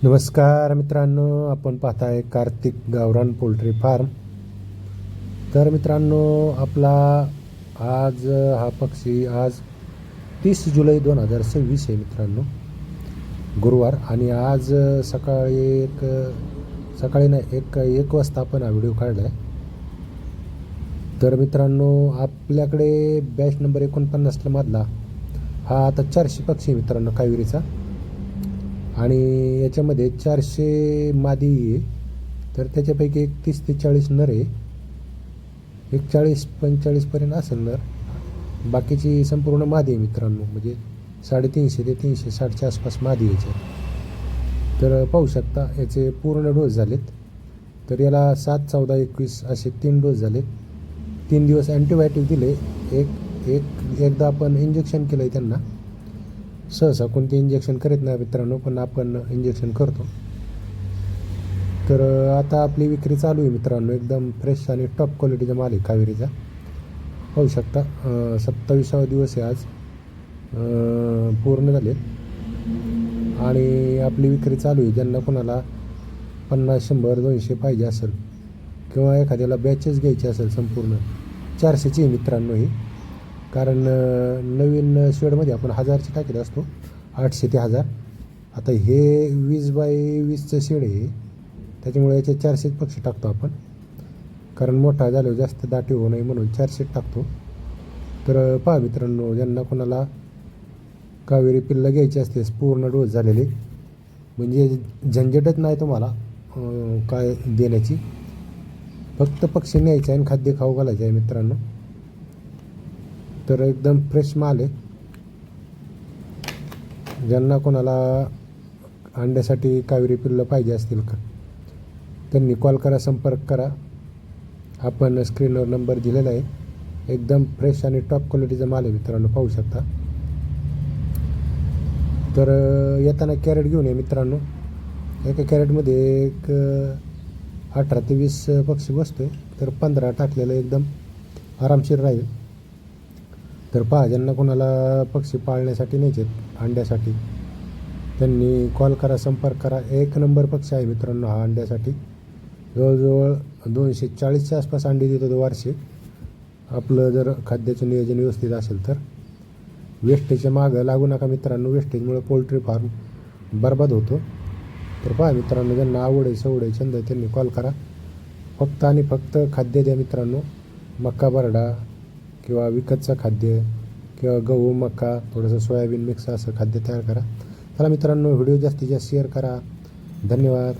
नमस्कार मित्रांनो, आपण पाहताय कार्तिक गावरान पोल्ट्री फार्म. तर मित्रांनो, आपला आज हा पक्षी आज 30 जुलै 2026 आहे मित्रांनो, गुरुवार. आणि आज सकाळी नाही एक वाजता आपण हा व्हिडिओ काढला आहे. तर मित्रांनो, आपल्याकडे बॅच नंबर 49 मधला हा आता 400 पक्षी आहे मित्रांनो कावेरीचा. आणि याच्यामध्ये 400 मादी आहे. तर त्याच्यापैकी 30 ते 40 नर आहे. एक 40-45पर्यंत असेल नर. बाकीची संपूर्ण मादी आहे मित्रांनो, म्हणजे 350 ते 360च्या आसपास मादी याचे. तर पाहू शकता याचे पूर्ण डोस झालेत. तर याला 7, 14, 21 असे 3 डोस झालेत. 3 दिवस अँटीबायोटिक दिले. एकदा आपण इंजेक्शन केलं आहे त्यांना. सहसा कोणते इंजेक्शन करीत नाही मित्रांनो, पण आपण इंजेक्शन करतो. तर आता आपली विक्री चालू आहे मित्रांनो. एकदम फ्रेश आणि टॉप क्वालिटीचा माल आहे कावेरीचा. पाहू शकता 27वा दिवस आहे आज, पूर्ण झाले. आणि आपली विक्री चालू आहे. ज्यांना कोणाला 50, 100, 200 पाहिजे असेल किंवा एखाद्याला बॅचेस घ्यायची असेल संपूर्ण 400ची मित्रांनो ही. कारण नवीन शेडमध्ये आपण 1000ची टाकीत असतो, 800 ते 1000. आता हे 20x20चं शेड आहे, त्याच्यामुळे याचे 400 पक्षी टाकतो आपण. कारण मोठा झाल्यावर जास्त दाटी होऊ नये म्हणून 400 टाकतो. तर पहा मित्रांनो, ज्यांना कोणाला कावेरी पिल्लं घ्यायची असते पूर्ण डोस झालेले, म्हणजे झंझटच नाही तुम्हाला काय देण्याची. फक्त पक्षी न्यायचं आहे आणि खाद्य खाऊ घालायचं आहे मित्रांनो. तर एकदम फ्रेश माल आहे. ज्यांना कोणाला अंड्यासाठी कावेरी पिल्लं पाहिजे असतील का, त्यांनी कॉल करा, संपर्क करा. आपण स्क्रीनवर नंबर दिलेला आहे. एकदम फ्रेश आणि टॉप क्वालिटीचा माल आहे मित्रांनो, पाहू शकता. तर येताना कॅरेट घेऊन या मित्रांनो. एका कॅरेटमध्ये एक 18 ते 20 पक्षी बसतो आहे. तर 15 टाकलेलं एकदम आरामशीर राहील. तर पहा, ज्यांना कोणाला पक्षी पाळण्यासाठी न्यायचे अंड्यासाठी, त्यांनी कॉल करा, संपर्क करा. 1 नंबर पक्षी आहे मित्रांनो हा अंड्यासाठी. जवळजवळ 240च्या आसपास अंडी देतो तो वार्षिक. आपलं जर खाद्याचं नियोजन व्यवस्थित असेल तर. वेस्टेजच्या मागं लागू नका मित्रांनो, वेस्टेजमुळे पोल्ट्री फार्म बरबाद होतो. तर पहा मित्रांनो, ज्यांना आवड आहे, सवड आहे, छंद आहे, त्यांनी कॉल करा. फक्त आणि फक्त खाद्य द्या मित्रांनो. मका बरडा किंवा विकतचं खाद्य किंवा गहू, मका, थोडंसं सोयाबीन मिक्स असं खाद्य तयार करा. चला मित्रांनो, व्हिडिओ जास्तीत जास्त शेअर करा. धन्यवाद.